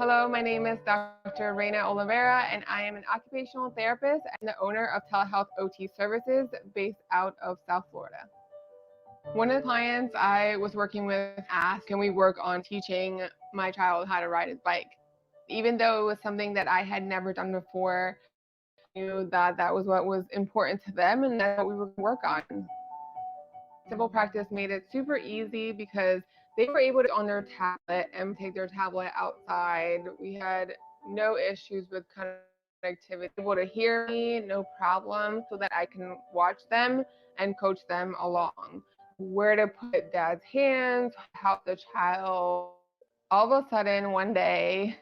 Hello, my name is Dr. Reina Oliveira, and I am an occupational therapist and the owner of Telehealth OT Services based out of South Florida. One of the clients I was working with asked, can we work on teaching my child how to ride his bike? Even though it was something that I had never done before, I knew that that was what was important to them and that's what we would work on. Simple Practice made it super easy because they were able to on their tablet and take their tablet outside. We had no issues with connectivity, able to hear me, no problem, so that I can watch them and coach them along. Where to put dad's hands, how the child, all of a sudden one day,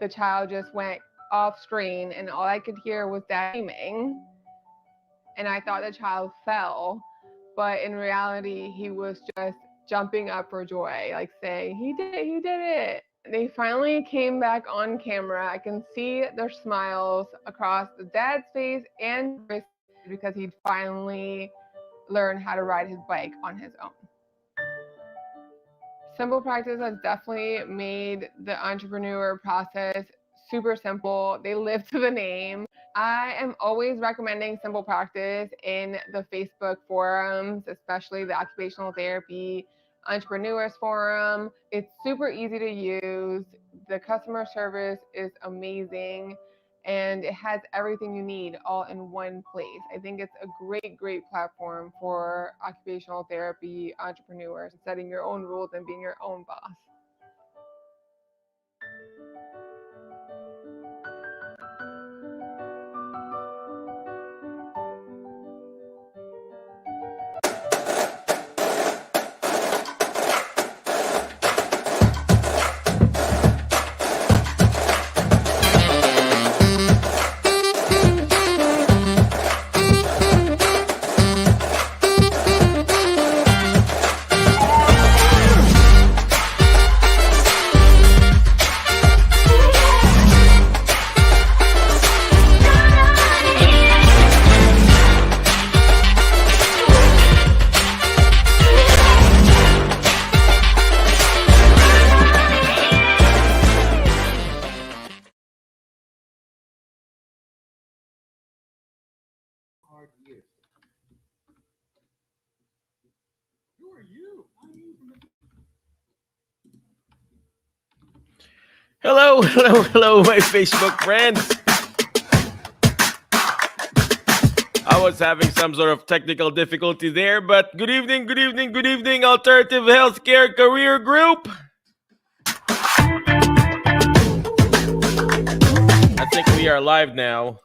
the child just went off screen and all I could hear was dad screaming. And I thought the child fell, but in reality, he was just jumping up for joy, like saying, he did it. They finally came back on camera. I can see their smiles across the dad's face and his face because he'd finally learned how to ride his bike on his own. Simple Practice has definitely made the entrepreneur process super simple. They live to the name. I am always recommending Simple Practice in the Facebook forums, especially the Occupational Therapy Entrepreneurs Forum. It's super easy to use. The customer service is amazing, and it has everything you need all in one place. I think it's a great platform for occupational therapy entrepreneurs, setting your own rules and being your own boss. Who are you? Hello, my Facebook friends. I was having some sort of technical difficulty there, but good evening, Alternative Healthcare Career Group. I think we are live now.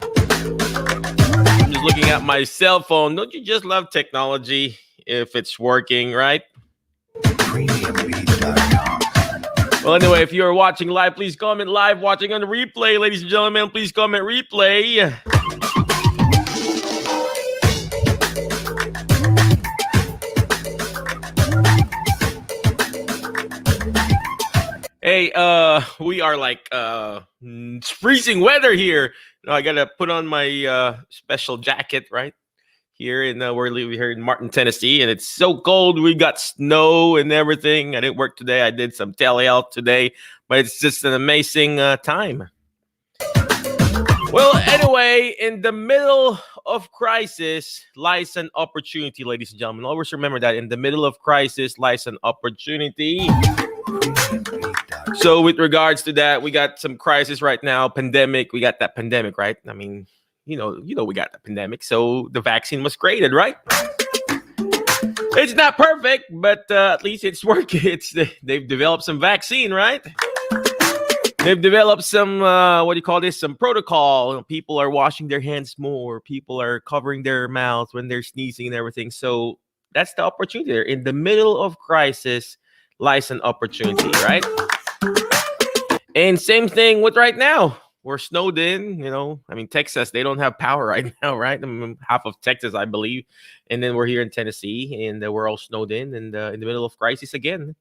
I'm just looking at my cell phone. Don't you just love technology if it's working, right? Well, anyway, if you're watching live, please comment live. Watching on the replay, ladies and gentlemen, please comment replay. Hey, we are like freezing weather here. I gotta put on my special jacket, right? Here in we're here in Martin, Tennessee, and it's so cold. We got snow and everything. I didn't work today. I did some telehealth today, but it's just an amazing time. Well, anyway, in the middle of crisis lies an opportunity, ladies and gentlemen. Always remember that in the middle of crisis lies an opportunity. So with regards to that, we got some crisis right now, pandemic. We got that pandemic, right? I mean, you know, we got the pandemic. So the vaccine was created, right? It's not perfect, but at least it's working. They've developed some vaccine, right? They've developed some, some protocol. People are washing their hands more. People are covering their mouths when they're sneezing and everything. So that's the opportunity there. In the middle of crisis lies an opportunity, right? And same thing with right now. We're snowed in, Texas, they don't have power right now, right? Half of Texas, I believe. And then we're here in Tennessee, and we're all snowed in and in the middle of crisis again.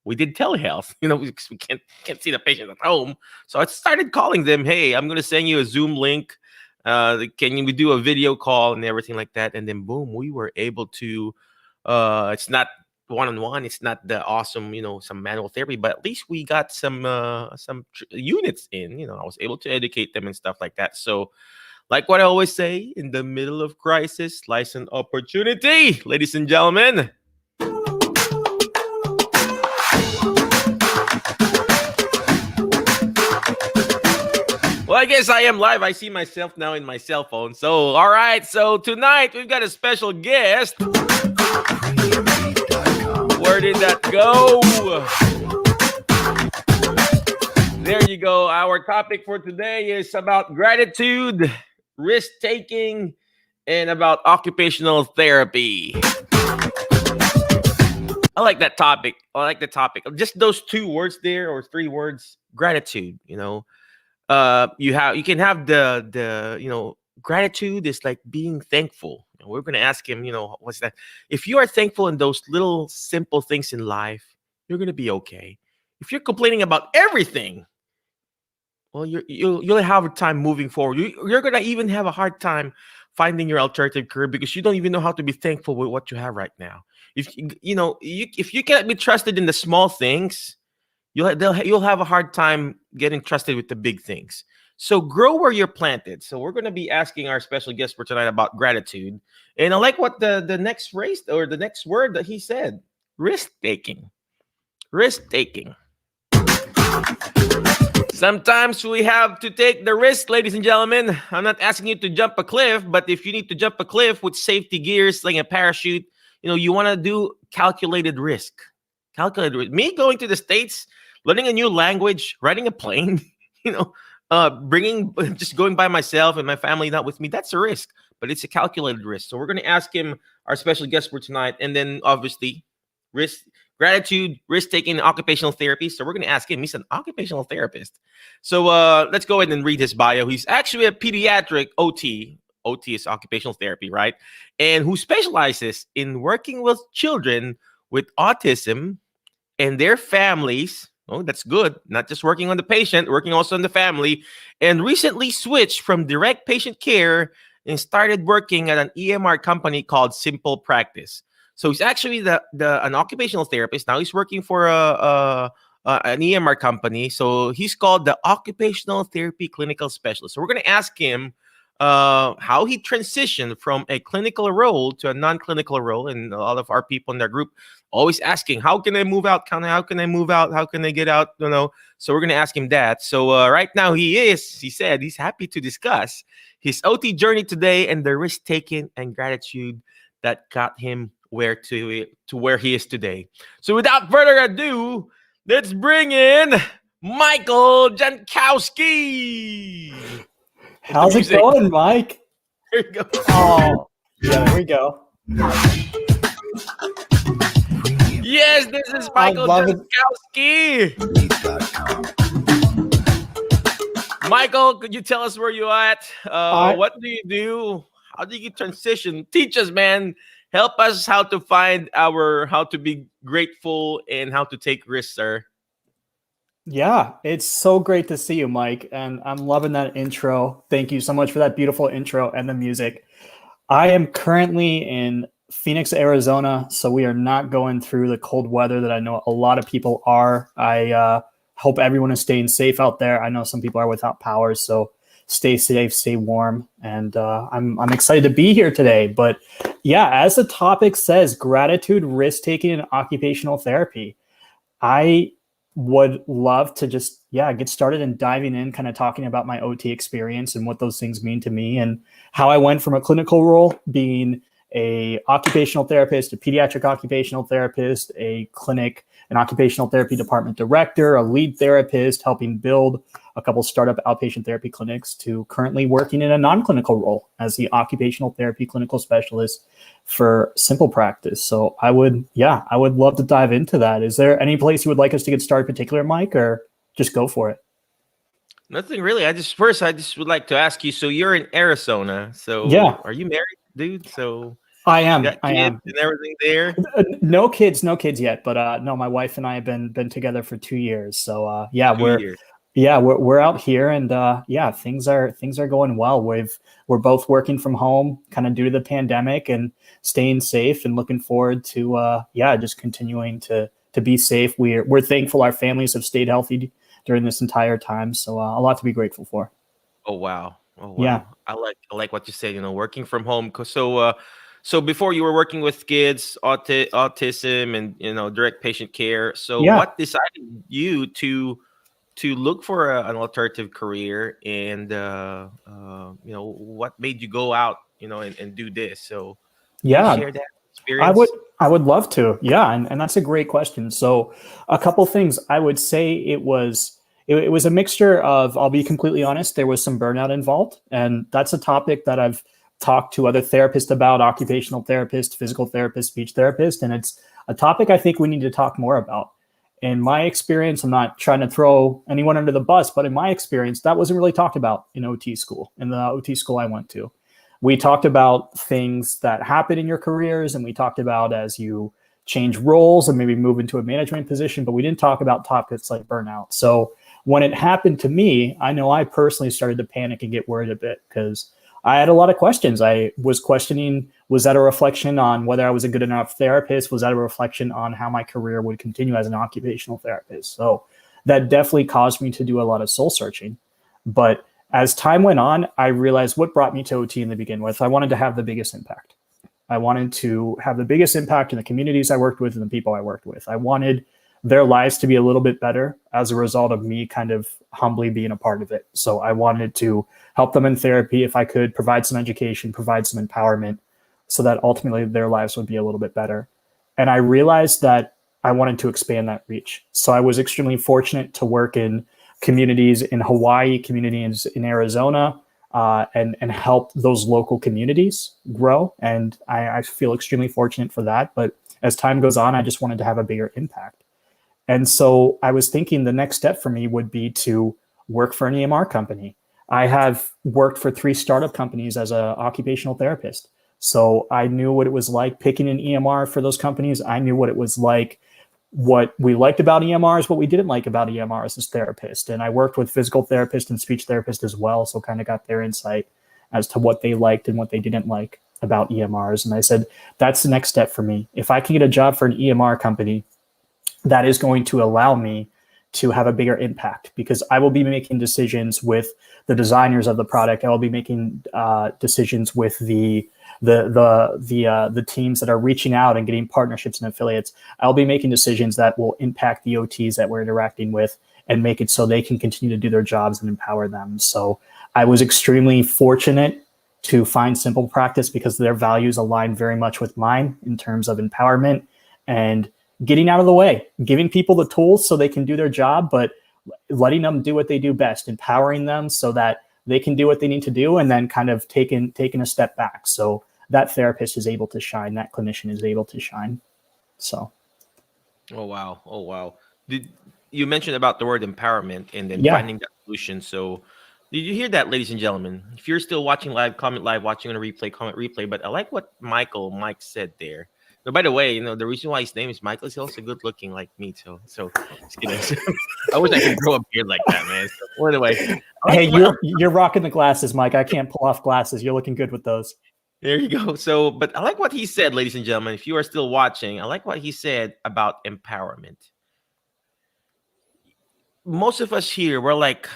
We did telehealth, because we can't see the patient at home. So I started calling them, hey, I'm going to send you a Zoom link. Can we do a video call and everything like that? And then boom, we were able to, it's not one-on-one. It's not the awesome, some manual therapy, but at least we got some units in. I was able to educate them and stuff like that. So, like what I always say, in the middle of crisis lies an opportunity, ladies and gentlemen. Well, I guess I am live. I see myself now in my cell phone. So, all right. So tonight we've got a special guest. Where did that go? There you go. Our topic for today is about gratitude, risk-taking, and about occupational therapy. I like that topic. Just those 2 words there, or 3 words. Gratitude. You can have the gratitude is like being thankful. And we're going to ask him, what's that? If you are thankful in those little simple things in life, you're going to be okay. If you're complaining about everything, well, you'll have a time moving forward. You're going to even have a hard time finding your alternative career because you don't even know how to be thankful with what you have right now. If if you can't be trusted in the small things, you'll have a hard time getting trusted with the big things. So grow where you're planted. So we're going to be asking our special guest for tonight about gratitude. And I like what the next phrase or the next word that he said, risk-taking. Risk-taking. Sometimes we have to take the risk, ladies and gentlemen. I'm not asking you to jump a cliff, but if you need to jump a cliff with safety gears, like a parachute, you want to do calculated risk. Calculated risk. Me going to the States, learning a new language, riding a plane, just going by myself and my family not with me, that's a risk, but it's a calculated risk. So we're going to ask him, our special guest for tonight, and then obviously gratitude, risk-taking, occupational therapy. So we're going to ask him. He's an occupational therapist. So let's go ahead and read his bio. He's actually a pediatric OT. OT is occupational therapy, right? And who specializes in working with children with autism and their families. Oh, that's good. Not just working on the patient, working also on the family. And recently switched from direct patient care and started working at an EMR company called Simple Practice. So he's actually an occupational therapist. Now he's working for an EMR company. So he's called the Occupational Therapy Clinical Specialist. So we're going to ask him how he transitioned from a clinical role to a non-clinical role. And a lot of our people in their group always asking, how can I move out? How can I move out? How can I get out? So we're going to ask him that. So right now he said he's happy to discuss his OT journey today and the risk-taking and gratitude that got him where he is today. So without further ado, let's bring in Michael Jankowski. How's it going, Mike? There you go. Oh, yeah, there we go. Yes, this is Michael Jankowski. Michael, could you tell us where you're at? What do you do? How do you transition? Teach us, man. Help us how to be grateful and how to take risks, sir. Yeah, it's so great to see you, Mike. And I'm loving that intro. Thank you so much for that beautiful intro and the music. I am currently in Phoenix, Arizona, so we are not going through the cold weather that I know a lot of people are. I hope everyone is staying safe out there. I know some people are without power, so stay safe, stay warm. And I'm excited to be here today. But yeah, as the topic says, gratitude, risk-taking, and occupational therapy. I would love to just, get started and diving in, kind of talking about my OT experience and what those things mean to me and how I went from a clinical role being a occupational therapist, a pediatric occupational therapist, an occupational therapy department director, a lead therapist, helping build a couple startup outpatient therapy clinics, to currently working in a non-clinical role as the occupational therapy clinical specialist for Simple Practice. So I would love to dive into that. Is there any place you would like us to get started particular, Mike, or just go for it? Nothing really. I just would like to ask you, so you're in Arizona. So yeah, are you married, dude? So I am. I am. And everything there. No kids yet, but no, my wife and I have been together for 2 years. So we're 2 years. Yeah, we're out here, and yeah, things are going well. We're both working from home, kind of due to the pandemic, and staying safe, and looking forward to yeah, just continuing to be safe. We're thankful our families have stayed healthy during this entire time, so a lot to be grateful for. Oh wow. Oh Yeah, wow. I like what you said, working from home. So before you were working with kids, autism and direct patient care. So yeah. what decided you to look for an alternative career and what made you go out, and do this? So can you Yeah, share that I would experience? I would love to. Yeah, and that's a great question. So a couple things I would say it was a mixture of, I'll be completely honest, there was some burnout involved. And that's a topic that I've talked to other therapists about, occupational therapists, physical therapists, speech therapists, and it's a topic I think we need to talk more about. In my experience, I'm not trying to throw anyone under the bus, but in my experience, that wasn't really talked about in OT school, in the OT school I went to. We talked about things that happen in your careers, and we talked about as you change roles and maybe move into a management position, but we didn't talk about topics like burnout. So when it happened to me, I know I personally started to panic and get worried a bit because I had a lot of questions. I was questioning, was that a reflection on whether I was a good enough therapist? Was that a reflection on how my career would continue as an occupational therapist? So that definitely caused me to do a lot of soul searching. But as time went on, I realized what brought me to OT in the begin with. I wanted to have the biggest impact. I wanted to have the biggest impact in the communities I worked with and the people I worked with. I wanted their lives to be a little bit better as a result of me kind of humbly being a part of it. So I wanted to help them in therapy if I could, provide some education, provide some empowerment so that ultimately their lives would be a little bit better. And I realized that I wanted to expand that reach. So I was extremely fortunate to work in communities in Hawaii, communities in Arizona, and help those local communities grow. And I feel extremely fortunate for that. But as time goes on, I just wanted to have a bigger impact. And so I was thinking the next step for me would be to work for an EMR company. I have worked for 3 startup companies as an occupational therapist. So I knew what it was like picking an EMR for those companies. I knew what it was like, what we liked about EMRs, what we didn't like about EMRs as therapists. And I worked with physical therapists and speech therapists as well. So kind of got their insight as to what they liked and what they didn't like about EMRs. And I said, that's the next step for me. If I can get a job for an EMR company, that is going to allow me to have a bigger impact because I will be making decisions with the designers of the product. I will be making decisions with the teams that are reaching out and getting partnerships and affiliates. I'll be making decisions that will impact the OTs that we're interacting with and make it so they can continue to do their jobs and empower them. So I was extremely fortunate to find Simple Practice because their values align very much with mine in terms of empowerment and getting out of the way, giving people the tools so they can do their job, but letting them do what they do best, empowering them so that they can do what they need to do, and then kind of taking a step back. So that therapist is able to shine, that clinician is able to shine. So Oh wow. Oh wow. Did you mentioned about the word empowerment and then yeah, finding that solution? So did you hear that, ladies and gentlemen? If you're still watching live, comment live, watching on a replay, comment replay. But I like what Mike said there. No, by the way, the reason why his name is Michael is also good looking like me. So just kidding. I wish I could grow a beard like that, man. So, well, anyway, I like hey, what, you're rocking the glasses, Mike. I can't pull off glasses. You're looking good with those. there you go. So, but I like what he said, ladies and gentlemen. If you are still watching, I like what he said about empowerment. Most of us here, we're like,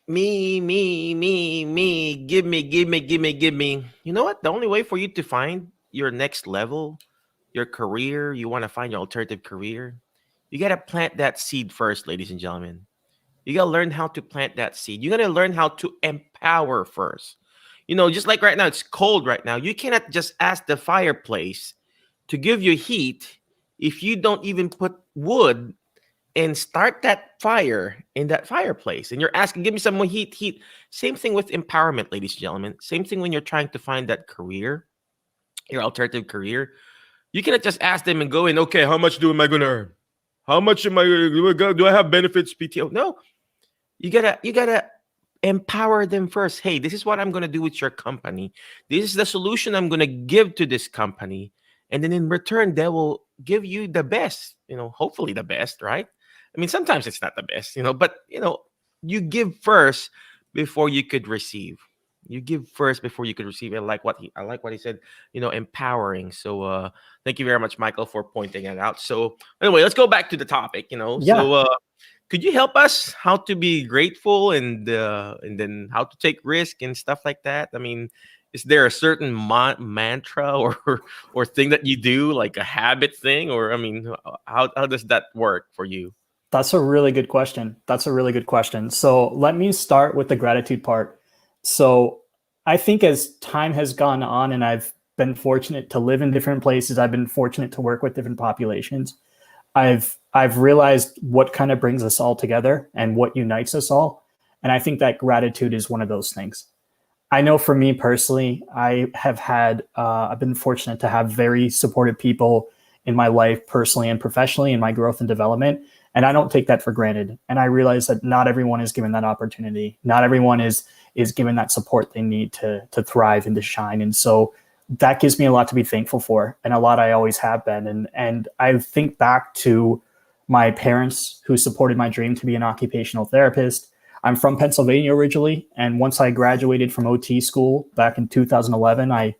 me, give me, give me, give me, give me. You know what? The only way for you to find your next level, your career, you want to find your alternative career, you got to plant that seed first, ladies and gentlemen. You got to learn how to plant that seed. You got to learn how to empower first. Just like right now, it's cold right now. You cannot just ask the fireplace to give you heat if you don't even put wood and start that fire in that fireplace. And you're asking, give me some more heat. Same thing with empowerment, ladies and gentlemen. Same thing when you're trying to find that career, your alternative career. You cannot just ask them and go in, okay, how much am I going to earn? How much am I do I have benefits, PTO? No, you gotta empower them first. Hey, this is what I'm gonna do with your company. This is the solution I'm gonna give to this company. And then in return, they will give you the best, hopefully the best, right? I mean, sometimes it's not the best, but you give first before you could receive. You give first before you could receive. I like what he said, empowering. So thank you very much, Michael, for pointing it out. So anyway, let's go back to the topic, Yeah, So could you help us how to be grateful and then how to take risk and stuff like that? I mean, is there a certain mantra or or thing that you do, like a habit thing, or I mean, how does that work for you? that's a really good question. That's a really good question. So let me start with the gratitude part. So I think as time has gone on and I've been fortunate to live in different places, I've been fortunate to work with different populations. I've realized what kind of brings us all together and what unites us all. And I think that gratitude is one of those things. I know for me personally, I've been fortunate to have very supportive people in my life, personally and professionally, in my growth and development. And I don't take that for granted. And I realize that not everyone is given that opportunity. Not everyone is given that support they need to thrive and to shine. And so that gives me a lot to be thankful for, and a lot I always have been. And I think back to my parents who supported my dream to be an occupational therapist. I'm from Pennsylvania originally, and once I graduated from OT school back in 2011, I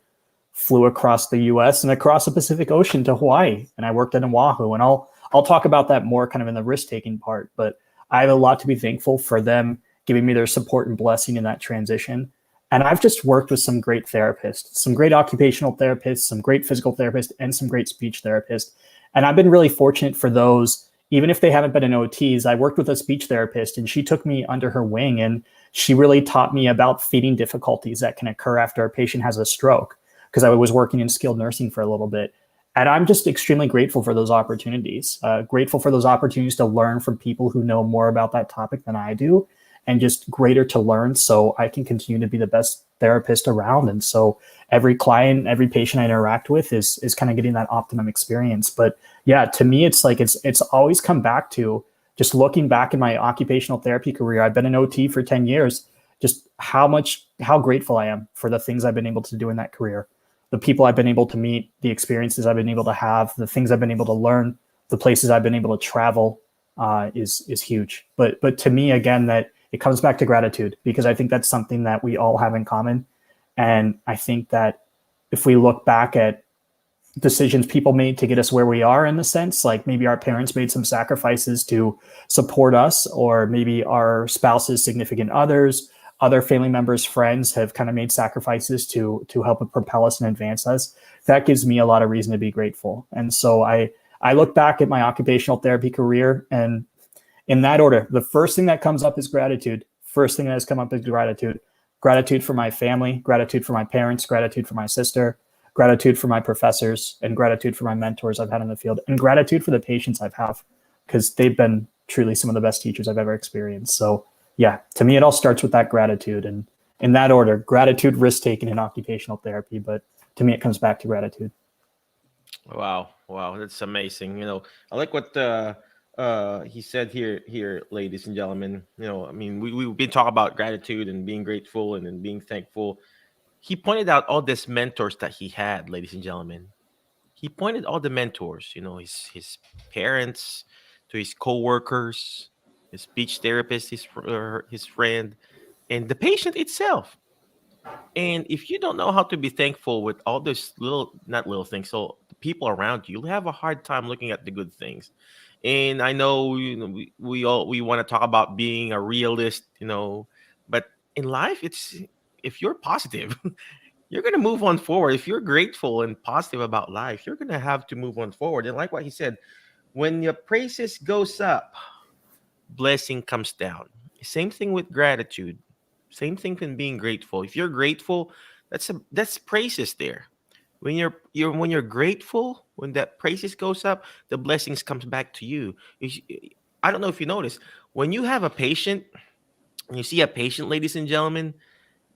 flew across the U.S. and across the Pacific Ocean to Hawaii, and I worked in Oahu. And I'll talk about that more kind of in the risk taking part. But I have a lot to be thankful for them giving me their support and blessing in that transition. And I've just worked with some great therapists, some great occupational therapists, some great physical therapists, and some great speech therapists. And I've been really fortunate for those, even if they haven't been in OTs. I worked with a speech therapist and she took me under her wing, and she really taught me about feeding difficulties that can occur after a patient has a stroke, because I was working in skilled nursing for a little bit. And I'm just extremely grateful for those opportunities, grateful for those opportunities to learn from people who know more about that topic than I do, and just greater to learn so I can continue to be the best therapist around. And so every client, every patient I interact with is kind of getting that optimum experience. But yeah, to me, it's like it's always come back to just looking back in my occupational therapy career. I've been an OT for 10 years, just how grateful I am for the things I've been able to do in that career, the people I've been able to meet, the experiences I've been able to have, the things I've been able to learn, the places I've been able to travel, is huge. But to me, again, that it comes back to gratitude, because I think that's something that we all have in common. And I think that if we look back at decisions people made to get us where we are, in the sense, like maybe our parents made some sacrifices to support us, or maybe our spouses, significant others, other family members, friends have kind of made sacrifices to help propel us and advance us. That gives me a lot of reason to be grateful. And so I look back at my occupational therapy career, and in that order, the first thing that comes up is gratitude. First thing that has come up is gratitude. Gratitude for my family, gratitude for my parents, gratitude for my sister, gratitude for my professors, and gratitude for my mentors I've had in the field, and gratitude for the patients I've had, because they've been truly some of the best teachers I've ever experienced. So yeah, to me, it all starts with that gratitude. And in that order: gratitude, risk taking, and occupational therapy. But to me, it comes back to gratitude. Wow, wow, that's amazing. I like what he said here, ladies and gentlemen. I mean, we've been talking about gratitude and being grateful and then being thankful. He pointed out all these mentors that he had, ladies and gentlemen. He pointed all the mentors, his parents, to his coworkers, his speech therapist, his friend, and the patient itself. And if you don't know how to be thankful with all those little, not little things, so the people around you, you'll have a hard time looking at the good things. And I know, we want to talk about being a realist, but in life, it's if you're positive, you're gonna move on forward. If you're grateful and positive about life, you're gonna have to move on forward. And like what he said, when your praises goes up, blessing comes down. Same thing with gratitude. Same thing can being grateful. If you're grateful, that's praises there. When you're grateful, when that praises goes up, the blessings comes back to you. I don't know if you notice, when you have a patient, when you see a patient, ladies and gentlemen,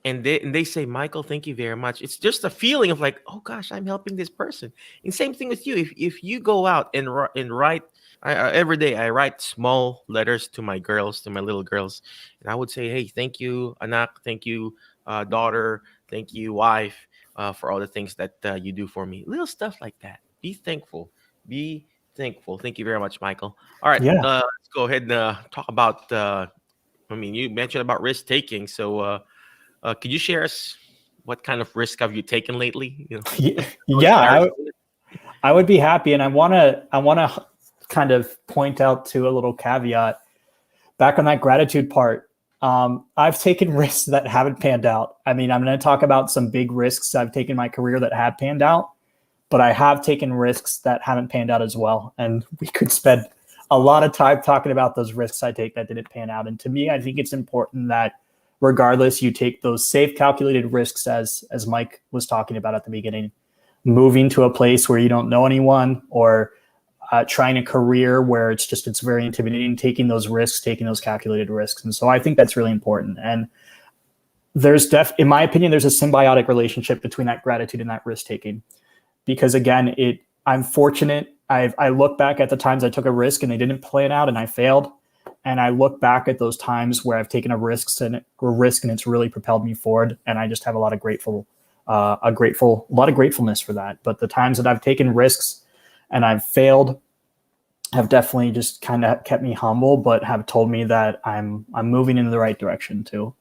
and they say, Michael, thank you very much. It's just a feeling of like, oh gosh, I'm helping this person. And same thing with you. If you go out and write, every day I write small letters to my girls, to my little girls, and I would say, hey, thank you, anak, thank you, daughter, thank you, wife, for all the things that you do for me. Little stuff like that. Be thankful. Be thankful. Thank you very much, Michael. All right, Yeah. let's go ahead and talk about I mean, you mentioned about risk taking. So could you share us what kind of risk have you taken lately? Yeah, I would be happy. And I want to kind of point out to a little caveat back on that gratitude part. I've taken risks that haven't panned out. I mean, I'm going to talk about some big risks I've taken in my career that have panned out, but I have taken risks that haven't panned out as well. And we could spend a lot of time talking about those risks I take that didn't pan out. And to me, I think it's important that regardless, you take those safe, calculated risks as Mike was talking about at the beginning, moving to a place where you don't know anyone, or trying a career where it's very intimidating, taking those risks, taking those calculated risks. And so I think that's really important. And in my opinion, there's a symbiotic relationship between that gratitude and that risk taking, because again, I'm fortunate. I look back at the times I took a risk and they didn't plan out and I failed. And I look back at those times where I've taken a risk and it's really propelled me forward. And I just have a lot of gratefulness for that. But the times that I've taken risks and I've failed have definitely just kind of kept me humble, but have told me that I'm moving in the right direction too.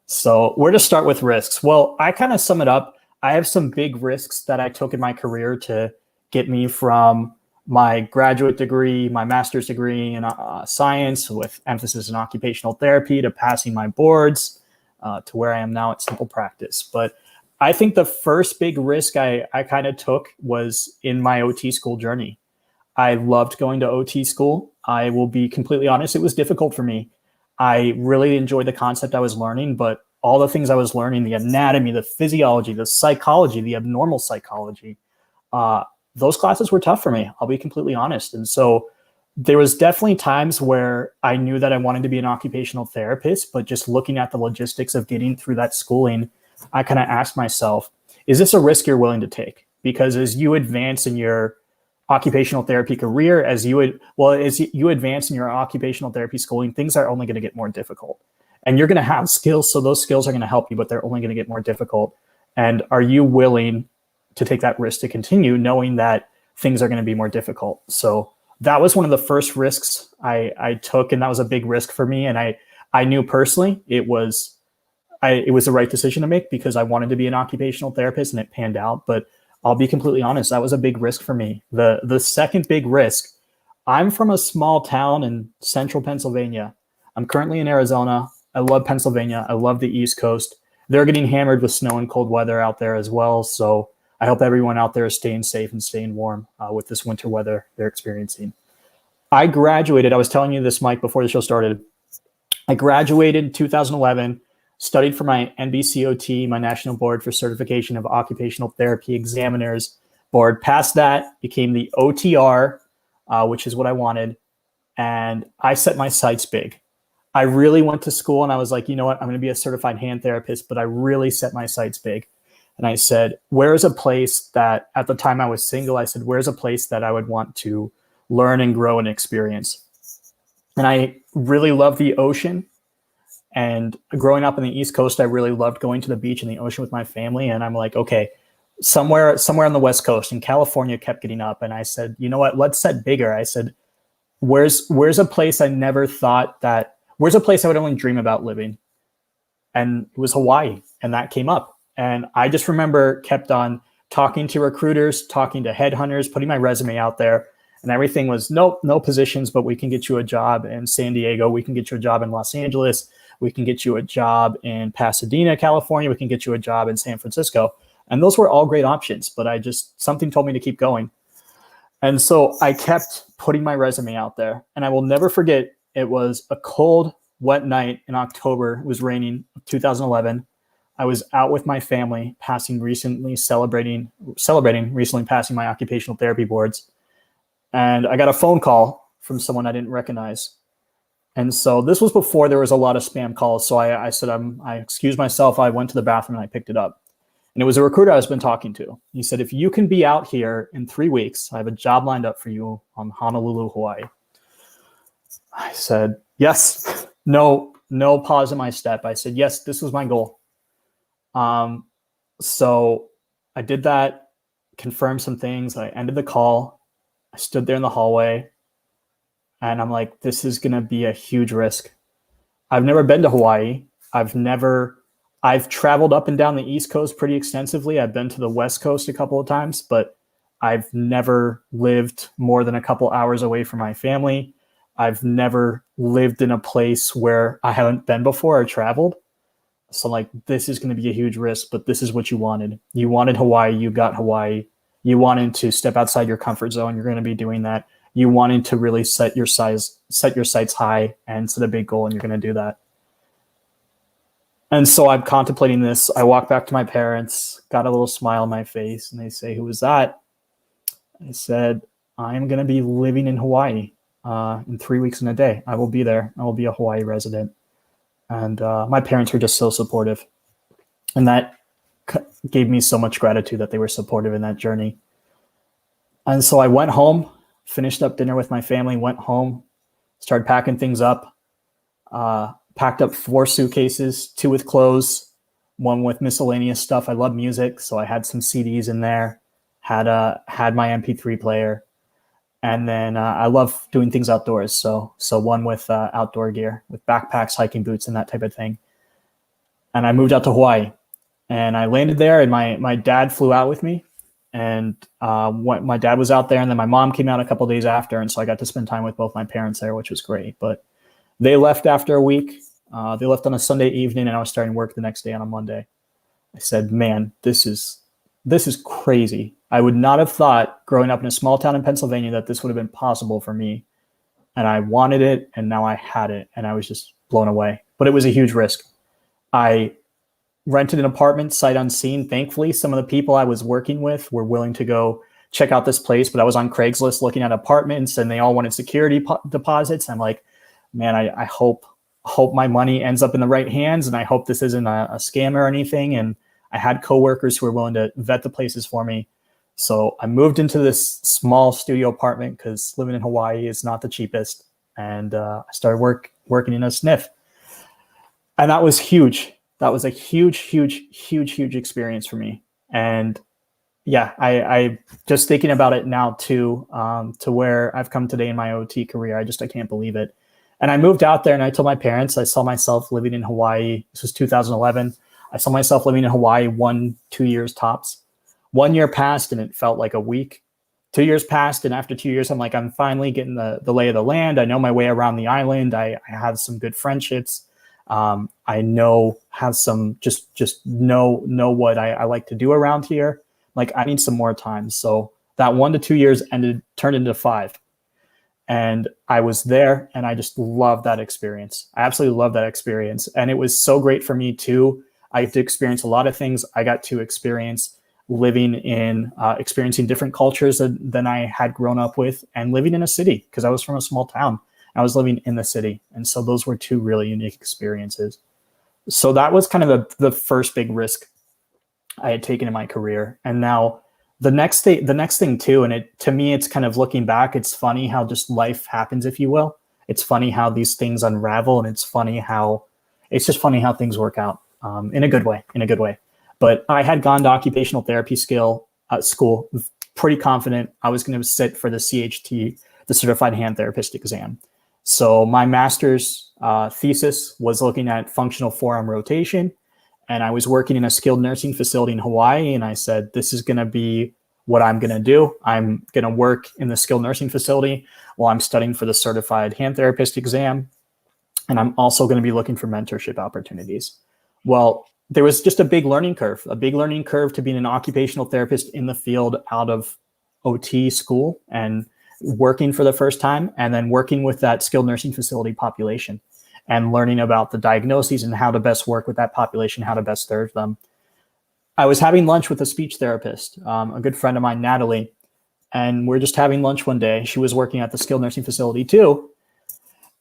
So where to start with risks? Well, I kind of sum it up. I have some big risks that I took in my career to get me from my graduate degree, my master's degree in science with emphasis in occupational therapy, to passing my boards, to where I am now at Simple Practice. But I think the first big risk I kind of took was in my OT school journey. I loved going to OT school. I will be completely honest, it was difficult for me. I really enjoyed the concept I was learning, but all the things I was learning, the anatomy, the physiology, the psychology, the abnormal psychology, those classes were tough for me. I'll be completely honest. And so there was definitely times where I knew that I wanted to be an occupational therapist, but just looking at the logistics of getting through that schooling, I kind of asked myself, is this a risk you're willing to take? Because as you advance in your occupational therapy career, as you advance in your occupational therapy schooling, things are only going to get more difficult. And you're going to have skills, so those skills are going to help you, but they're only going to get more difficult. And are you willing to take that risk to continue, knowing that things are going to be more difficult? So that was one of the first risks I took, and that was a big risk for me. And I knew personally it was the right decision to make, because I wanted to be an occupational therapist and it panned out. But I'll be completely honest, that was a big risk for me. The second big risk, I'm from a small town in central Pennsylvania. I'm currently in Arizona. I love Pennsylvania. I love the East Coast. They're getting hammered with snow and cold weather out there as well. So I hope everyone out there is staying safe and staying warm with this winter weather they're experiencing. I graduated. I was telling you this, Mike, before the show started. I graduated in 2011, studied for my NBCOT, my National Board for Certification of Occupational Therapy Examiners board. Passed that, became the OTR, which is what I wanted. And I set my sights big. I really went to school and I was like, you know what? I'm going to be a certified hand therapist, but I really set my sights big. And I said, where's a place that, at the time I was single, I said, where's a place that I would want to learn and grow and experience? And I really love the ocean. And growing up in the East Coast, I really loved going to the beach and the ocean with my family. And I'm like, okay, somewhere on the West Coast, and California kept getting up. And I said, you know what? Let's set bigger. I said, where's a place I never thought that, where's a place I would only dream about living? And it was Hawaii. And that came up. And I just remember kept on talking to recruiters, talking to headhunters, putting my resume out there, and everything was, nope, no positions, but we can get you a job in San Diego. We can get you a job in Los Angeles. We can get you a job in Pasadena, California. We can get you a job in San Francisco. And those were all great options, but something told me to keep going. And so I kept putting my resume out there. And I will never forget, it was a cold, wet night in October. It was raining, 2011. I was out with my family, celebrating recently passing my occupational therapy boards. And I got a phone call from someone I didn't recognize. And so this was before there was a lot of spam calls. So I said, I excused myself. I went to the bathroom and I picked it up. And it was a recruiter I was been talking to. He said, if you can be out here in 3 weeks, I have a job lined up for you on Honolulu, Hawaii. I said, yes. No pause in my step. I said, yes, this was my goal. So I did that, confirmed some things. I ended the call. I stood there in the hallway and I'm like, this is going to be a huge risk. I've never been to Hawaii. I've traveled up and down the East Coast pretty extensively. I've been to the West Coast a couple of times, but I've never lived more than a couple hours away from my family. I've never lived in a place where I haven't been before or traveled. So like, this is going to be a huge risk, but this is what you wanted. You wanted Hawaii. You got Hawaii. You wanted to step outside your comfort zone. You're going to be doing that. You wanted to really set your sights high and set a big goal, and you're going to do that. And so I'm contemplating this. I walk back to my parents, got a little smile on my face, and they say, "Who was that?" I said, "I'm going to be living in Hawaii in 3 weeks and a day. I will be there. I will be a Hawaii resident." And my parents were just so supportive. And that gave me so much gratitude that they were supportive in that journey. And so I went home, finished up dinner with my family, went home, started packing things up, packed up 4 suitcases, 2 with clothes, 1 with miscellaneous stuff. I love music, so I had some CDs in there, had my MP3 player, and then I love doing things outdoors. So 1 with outdoor gear, with backpacks, hiking boots, and that type of thing. And I moved out to Hawaii, and I landed there, and my dad flew out with me. And my dad was out there, and then my mom came out a couple of days after, and so I got to spend time with both my parents there, which was great. But they left after a week. They left on a Sunday evening, and I was starting work the next day on a Monday. I said, "Man, this is crazy. I would not have thought growing up in a small town in Pennsylvania that this would have been possible for me. And I wanted it, and now I had it, and I was just blown away. But it was a huge risk. I rented an apartment sight unseen. Thankfully, some of the people I was working with were willing to go check out this place, but I was on Craigslist looking at apartments, and they all wanted security deposits. I'm like, man, I hope my money ends up in the right hands, and I hope this isn't a scam or anything. And I had coworkers who were willing to vet the places for me. So I moved into this small studio apartment because living in Hawaii is not the cheapest. And I started working in a SNF. And that was huge. That was a huge experience for me. And yeah, I just thinking about it now too, to where I've come today in my OT career, I can't believe it. And I moved out there, and I told my parents I saw myself living in Hawaii. This was 2011. I saw myself living in Hawaii 1-2 years tops. 1 year passed, and it felt like a week. 2 years passed, and after 2 years, I'm like, I'm finally getting the lay of the land. I know my way around the island. I have some good friendships. I have some just know what I like to do around here. Like, I need some more time. So that 1 to 2 years turned into 5. And I was there, and I just loved that experience. I absolutely loved that experience. And it was so great for me too. I got to experience a lot of things. I got to experience experiencing different cultures than I had grown up with, and living in a city, because I was from a small town. I was living in the city. And so those were 2 really unique experiences. So that was kind of the first big risk I had taken in my career. And now the next thing too, and to me, it's kind of looking back, it's funny how just life happens, if you will. It's funny how these things unravel, and it's just funny how things work out in a good way. But I had gone to occupational therapy school, pretty confident I was going to sit for the CHT, the Certified Hand Therapist exam. So my master's thesis was looking at functional forearm rotation, and I was working in a skilled nursing facility in Hawaii, and I said, this is going to be what I'm going to do. I'm going to work in the skilled nursing facility while I'm studying for the Certified Hand Therapist exam, and I'm also going to be looking for mentorship opportunities. Well, there was just a big learning curve to being an occupational therapist in the field out of OT school and working for the first time, and then working with that skilled nursing facility population and learning about the diagnoses and how to best work with that population, how to best serve them. I was having lunch with a speech therapist, a good friend of mine, Natalie, and we're just having lunch one day. She was working at the skilled nursing facility too.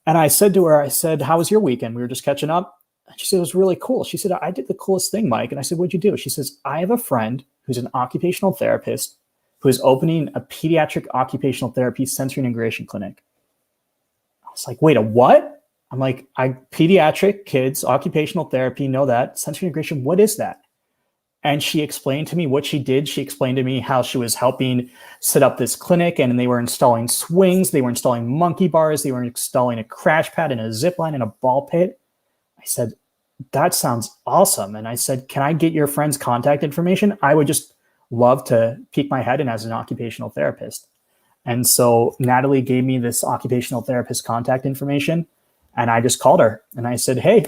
And I said to her, how was your weekend? We were just catching up. And she said, it was really cool. She said, I did the coolest thing, Mike. And I said, what'd you do? She says, I have a friend who's an occupational therapist who is opening a pediatric occupational therapy sensory integration clinic. I was like, wait, a what? I'm like, pediatric kids, occupational therapy, know that. Sensory integration, what is that? And she explained to me what she did. She explained to me how she was helping set up this clinic, and they were installing swings, they were installing monkey bars, they were installing a crash pad and a zip line and a ball pit. I said, that sounds awesome. And I said, can I get your friend's contact information? I would just love to peek my head in as an occupational therapist. And so Natalie gave me this occupational therapist contact information. And I just called her and I said, hey,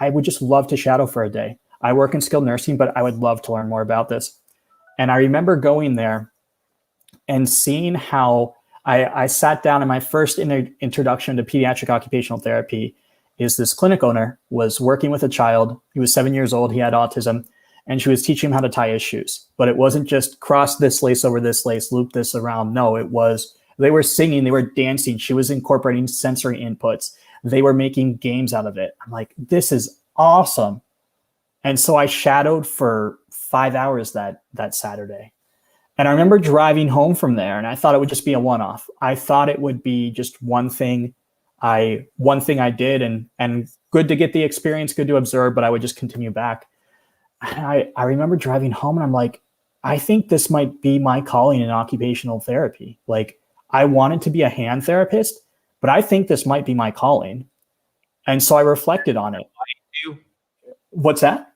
I would just love to shadow for a day. I work in skilled nursing, but I would love to learn more about this. And I remember going there and seeing how I sat down, and my first introduction to pediatric occupational therapy is this clinic owner was working with a child. He was 7 years old. He had autism, and she was teaching him how to tie his shoes. But it wasn't just cross this lace over this lace, loop this around. No, it was, they were singing, they were dancing. She was incorporating sensory inputs. They were making games out of it. I'm like, this is awesome. And so I shadowed for 5 hours that Saturday. And I remember driving home from there, and I thought it would just be a one-off. I thought it would be just one thing I did, and good to get the experience, good to observe, but I would just continue back. And I remember driving home, and I'm like, I think this might be my calling in occupational therapy. Like, I wanted to be a hand therapist, but I think this might be my calling. And so I reflected on it. What's that?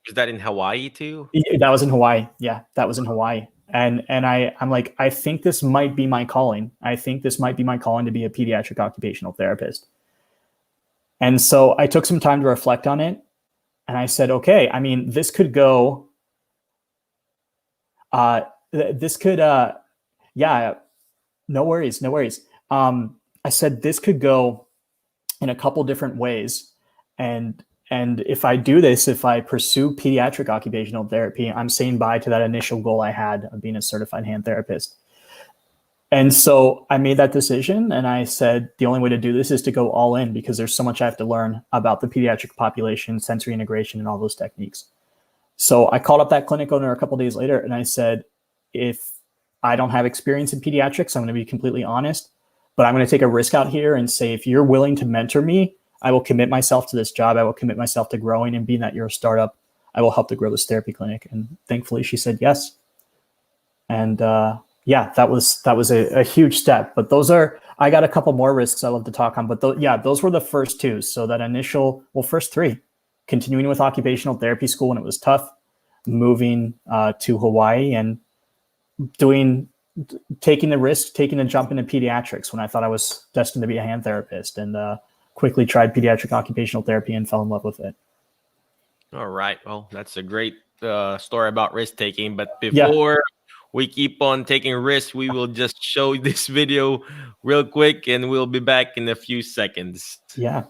Is that in Hawaii too? That was in Hawaii. Yeah, that was in Hawaii. And I'm like, I think this might be my calling. I think this might be my calling to be a pediatric occupational therapist. And so I took some time to reflect on it. And I said, okay, I mean, this could go, yeah, no worries. I said, this could go in a couple different ways. And if I do this, if I pursue pediatric occupational therapy, I'm saying bye to that initial goal I had of being a certified hand therapist. And so I made that decision, and I said, the only way to do this is to go all in, because there's so much I have to learn about the pediatric population, sensory integration, and all those techniques. So I called up that clinic owner a couple of days later, and I said, if I don't have experience in pediatrics, I'm going to be completely honest, but I'm going to take a risk out here and say, if you're willing to mentor me, I will commit myself to this job. I will commit myself to growing, and being that you're a startup, I will help to grow this therapy clinic. And thankfully she said yes. And yeah, that was a huge step. But I got a couple more risks I love to talk on, but those were the first two. So that initial, first three, continuing with occupational therapy school when it was tough, moving to Hawaii, and taking the risk, taking the jump into pediatrics when I thought I was destined to be a hand therapist, and quickly tried pediatric occupational therapy and fell in love with it. All right. Well, that's a great story about risk taking. But before we keep on taking risks, we will just show this video real quick, and we'll be back in a few seconds. Yeah.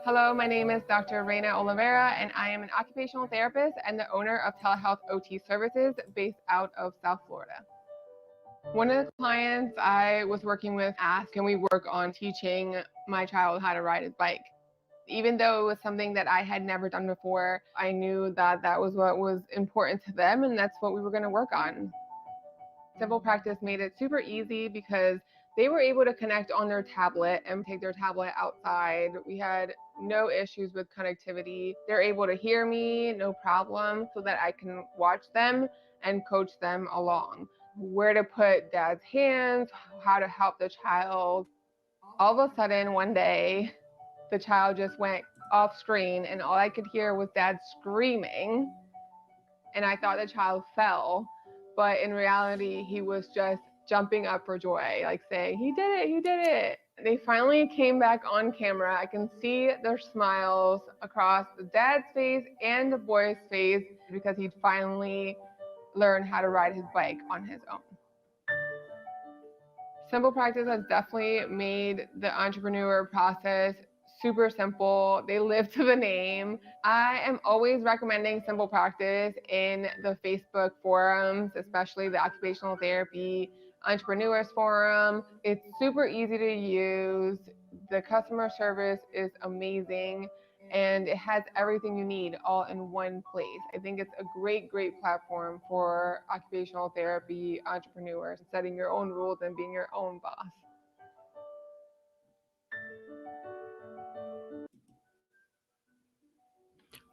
Hello, my name is Dr. Reina Oliveira, and I am an occupational therapist and the owner of Telehealth OT Services based out of South Florida. One of the clients I was working with asked, can we work on teaching my child how to ride his bike? Even though it was something that I had never done before, I knew that that was what was important to them, and that's what we were going to work on. Simple Practice made it super easy because they were able to connect on their tablet and take their tablet outside. We had no issues with connectivity. They're able to hear me, no problem, so that I can watch them and coach them along. Where to put dad's hands, how to help the child. All of a sudden, one day, the child just went off screen, and all I could hear was dad screaming. And I thought the child fell, but in reality, he was just jumping up for joy, like saying, he did it, he did it. They finally came back on camera. I can see their smiles across the dad's face and the boy's face, because he'd finally learned how to ride his bike on his own. Simple Practice has definitely made the entrepreneur process super simple. They live to the name. I am always recommending Simple Practice in the Facebook forums, especially the Occupational Therapy Entrepreneurs Forum. It's super easy to use. The customer service is amazing, and it has everything you need all in one place. I think it's a great platform for occupational therapy entrepreneurs, setting your own rules and being your own boss.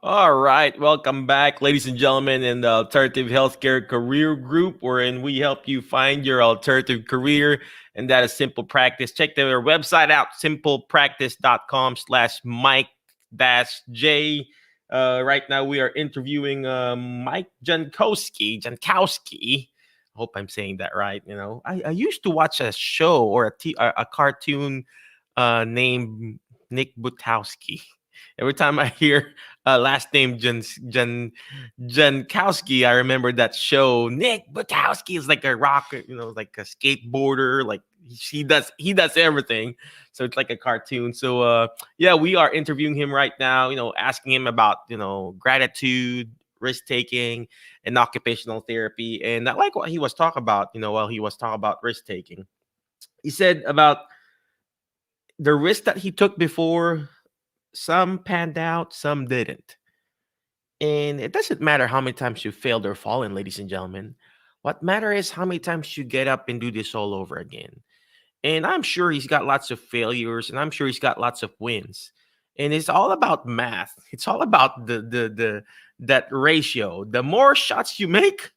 All right, welcome back, ladies and gentlemen, in the Alternative Healthcare Career Group, wherein we help you find your alternative career, and that is Simple Practice. Check their website out, simplepractice.com/Mike-J. Right now, we are interviewing Mike Jankowski. I hope I'm saying that right. You know, I used to watch a show or a cartoon named Nick Butowski. Every time I hear last name Jankowski, I remember that show. Nick Butowski is like a rocker, you know, like a skateboarder. Like he does everything. So it's like a cartoon. So yeah, we are interviewing him right now. You know, asking him about gratitude, risk taking, and occupational therapy. And I like what he was talking about. You know, while he was talking about risk taking, he said about the risk that he took before. Some panned out, some didn't. And it doesn't matter how many times you failed or fallen, ladies and gentlemen. What matters is how many times you get up and do this all over again. And I'm sure he's got lots of failures, and I'm sure he's got lots of wins. And it's all about math. It's all about the that ratio. The more shots you make,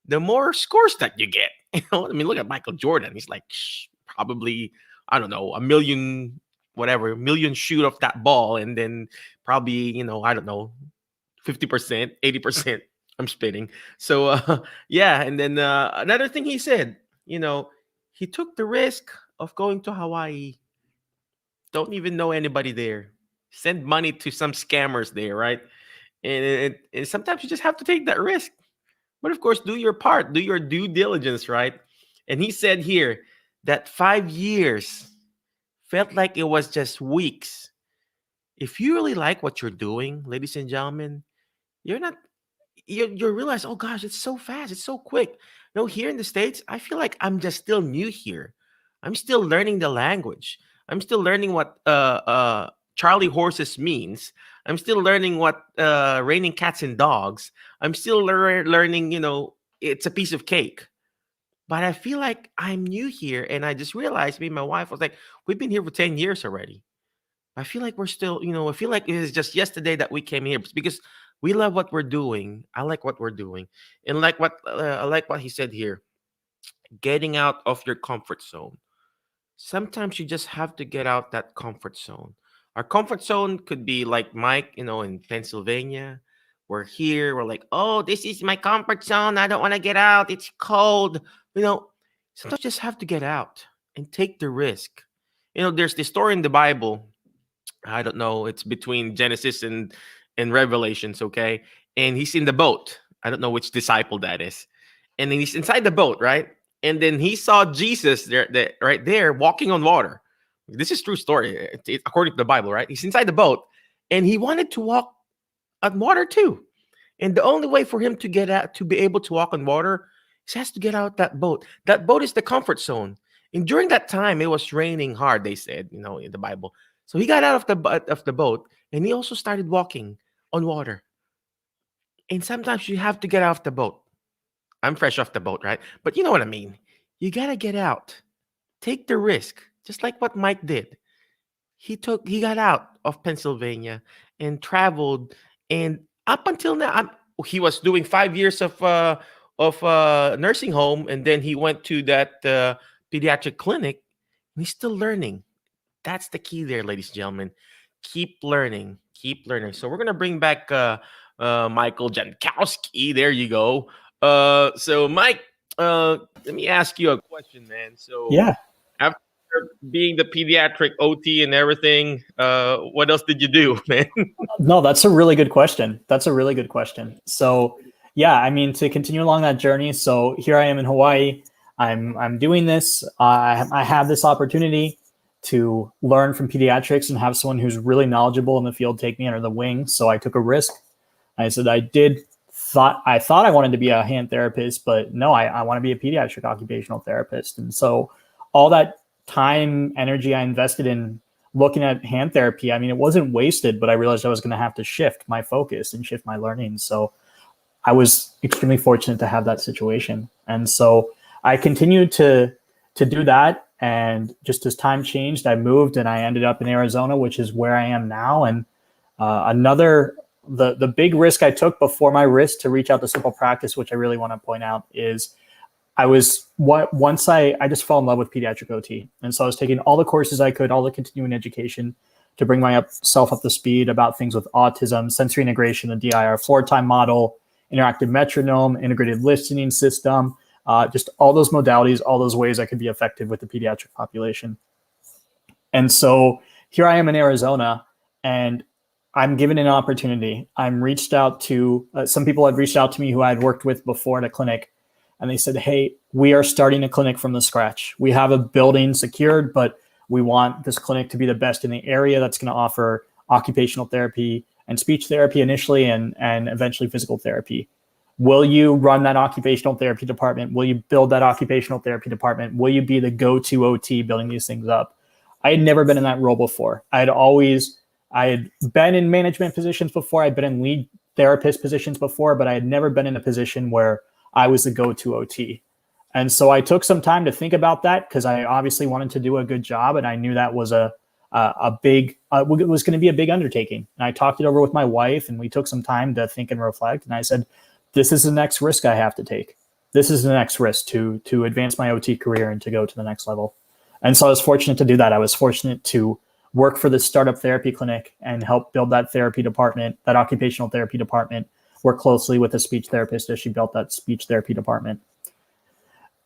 the more scores that you get. You know, I mean, look at Michael Jordan. He's like probably, I don't know, a million, whatever, a million shoot off that ball, and then probably, I don't know, 50%, 80%. I'm spitting. So yeah, and then another thing he said, he took the risk of going to Hawaii. Don't even know anybody there. Send money to some scammers there, right? And sometimes you just have to take that risk. But of course, do your part, do your due diligence, right? And he said here that 5 years felt like it was just weeks. If you really like what you're doing, ladies and gentlemen, you're not, you realize, oh gosh, it's so fast, it's so quick. No, here in the States, I feel like I'm just still new here. I'm still learning the language. I'm still learning what Charlie horses means. I'm still learning what raining cats and dogs. I'm still learning, it's a piece of cake. But I feel like I'm new here. And I just realized, me and my wife was like, we've been here for 10 years already. I feel like we're still, I feel like it was just yesterday that we came here because we love what we're doing. I like what we're doing. And I like what he said here, getting out of your comfort zone. Sometimes you just have to get out that comfort zone. Our comfort zone could be like Mike, in Pennsylvania. We're here. We're like, oh, this is my comfort zone. I don't want to get out. It's cold. Sometimes you just have to get out and take the risk. There's this story in the Bible. I don't know. It's between Genesis and Revelations, okay? And he's in the boat. I don't know which disciple that is. And then he's inside the boat, right? And then he saw Jesus right there walking on water. This is true story, according to the Bible, right? He's inside the boat, and he wanted to walk on water too. And the only way for him to get out, to be able to walk on water, he has to get out that boat. That boat is the comfort zone. And during that time, it was raining hard, they said, in the Bible. So he got out of the boat, and he also started walking on water. And sometimes you have to get off the boat. I'm fresh off the boat, right? But you know what I mean. You got to get out. Take the risk, just like what Mike did. He got out of Pennsylvania and traveled, and up until now, he was doing 5 years of nursing home, and then he went to that pediatric clinic. And he's still learning. That's the key there, ladies and gentlemen. Keep learning. Keep learning. So we're gonna bring back Michael Jankowski. There you go. So Mike, let me ask you a question, man. So Yeah. after being the pediatric OT and everything, what else did you do, man? No, that's a really good question. So, yeah, I mean, to continue along that journey. So here I am in Hawaii. I'm doing this. I have this opportunity to learn from pediatrics and have someone who's really knowledgeable in the field take me under the wing. So I took a risk. I said I thought I wanted to be a hand therapist, but no, I want to be a pediatric occupational therapist. And so all that time, energy I invested in looking at hand therapy, I mean, it wasn't wasted, but I realized I was going to have to shift my focus and shift my learning. So I was extremely fortunate to have that situation. And so I continued to do that. And just as time changed, I moved and I ended up in Arizona, which is where I am now. And another The big risk I took before my risk to reach out to Simple Practice, which I really want to point out, is I just fell in love with pediatric OT. And so I was taking all the courses I could, all the continuing education to bring myself up to speed about things with autism, sensory integration, the DIR floor time model, interactive metronome, integrated listening system, just all those modalities, all those ways I could be effective with the pediatric population. And so here I am in Arizona, and I'm given an opportunity. I'm reached out to, some people had reached out to me who I had worked with before at a clinic, and they said, hey, we are starting a clinic from the scratch. We have a building secured, but we want this clinic to be the best in the area that's going to offer occupational therapy and speech therapy initially, and eventually physical therapy. Will you run that occupational therapy department? Will you build that occupational therapy department? Will you be the go-to OT building these things up? I had never been in that role before. I had been in management positions before. I'd been in lead therapist positions before, but I had never been in a position where I was the go-to OT. And so I took some time to think about that, because I obviously wanted to do a good job, and I knew that was it was going to be a big undertaking. And I talked it over with my wife, and we took some time to think and reflect. And I said, this is the next risk I have to take. This is the next risk to advance my OT career and to go to the next level. And so I was fortunate to do that. I was fortunate to work for this startup therapy clinic and help build that therapy department, that occupational therapy department, work closely with a speech therapist as she built that speech therapy department.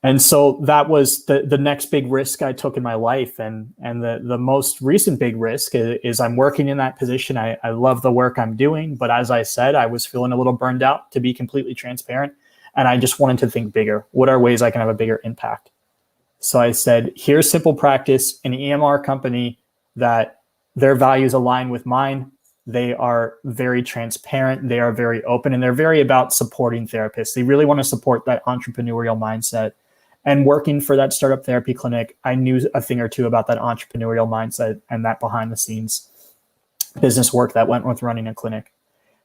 And so that was the next big risk I took in my life. And the most recent big risk is I'm working in that position. I love the work I'm doing, but as I said, I was feeling a little burned out, to be completely transparent. And I just wanted to think bigger. What are ways I can have a bigger impact? So I said, here's Simple Practice, an EMR company that their values align with mine. They are very transparent. They are very open, and they're very about supporting therapists. They really want to support that entrepreneurial mindset. And working for that startup therapy clinic, I knew a thing or two about that entrepreneurial mindset and that behind the scenes business work that went with running a clinic.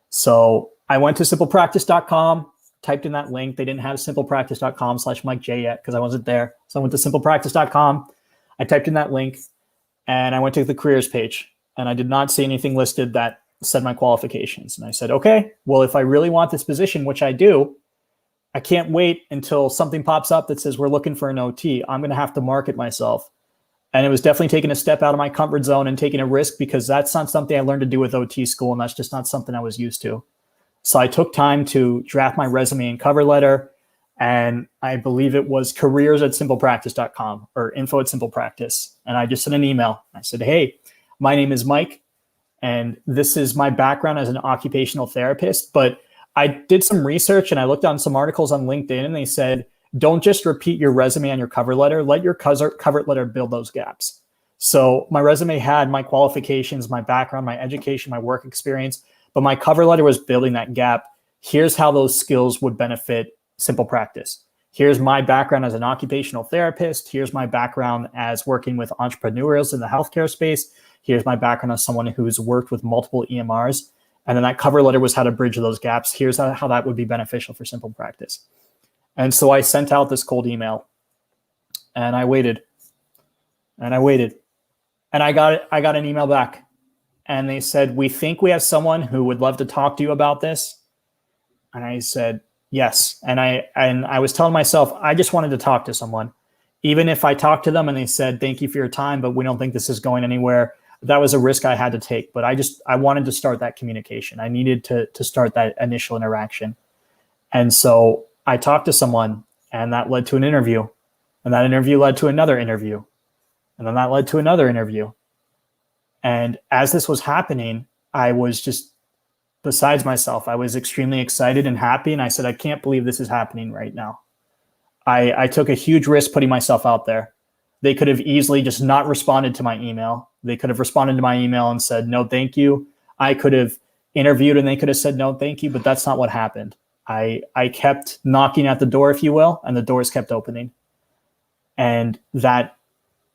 So I went to simplepractice.com, typed in that link. They didn't have simplepractice.com/MikeJ yet, because I wasn't there. So I went to simplepractice.com. I typed in that link, and I went to the careers page, and I did not see anything listed that said my qualifications. And I said, okay, well, if I really want this position, which I do, I can't wait until something pops up that says we're looking for an OT. I'm going to have to market myself. And it was definitely taking a step out of my comfort zone and taking a risk, because that's not something I learned to do with OT school, and that's just not something I was used to. So I took time to draft my resume and cover letter, and I believe it was careers@simplepractice.com or info@simplepractice. And I just sent an email. I said, hey, my name is Mike, and this is my background as an occupational therapist, but I did some research and I looked on some articles on LinkedIn, and they said, don't just repeat your resume on your cover letter. Let your cover letter build those gaps. So my resume had my qualifications, my background, my education, my work experience, but my cover letter was building that gap. Here's how those skills would benefit Simple Practice. Here's my background as an occupational therapist. Here's my background as working with entrepreneurs in the healthcare space. Here's my background as someone who's worked with multiple EMRs. And then that cover letter was how to bridge those gaps. Here's how that would be beneficial for Simple Practice. And so I sent out this cold email, and I waited, and I waited, and I got an email back, and they said, we think we have someone who would love to talk to you about this. And I said, yes. And I was telling myself, I just wanted to talk to someone. Even if I talked to them and they said, thank you for your time, but we don't think this is going anywhere, that was a risk I had to take. But I wanted to start that communication. I needed to start that initial interaction. And so I talked to someone, and that led to an interview, and that interview led to another interview, and then that led to another interview. And as this was happening, I was just besides myself. I was extremely excited and happy. And I said, I can't believe this is happening right now. I took a huge risk putting myself out there. They could have easily just not responded to my email. They could have responded to my email and said, no, thank you. I could have interviewed and they could have said, no, thank you. But that's not what happened. I kept knocking at the door, if you will, and the doors kept opening. And that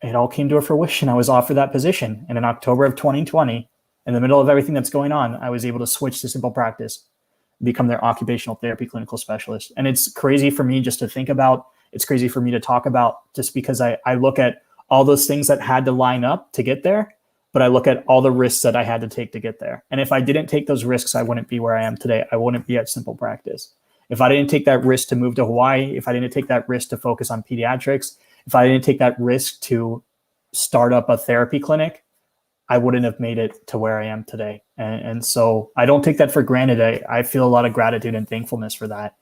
it all came to a fruition. I was offered that position. And in October of 2020, in the middle of everything that's going on, I was able to switch to Simple Practice, become their occupational therapy clinical specialist. And it's crazy for me just to think about. It's crazy for me to talk about, just because I look at all those things that had to line up to get there. but I look at all the risks that I had to take to get there. And if I didn't take those risks, I wouldn't be where I am today. I wouldn't be at Simple Practice. If I didn't take that risk to move to Hawaii, if I didn't take that risk to focus on pediatrics, if I didn't take that risk to start up a therapy clinic, I wouldn't have made it to where I am today. And so I don't take that for granted. I feel a lot of gratitude and thankfulness for that.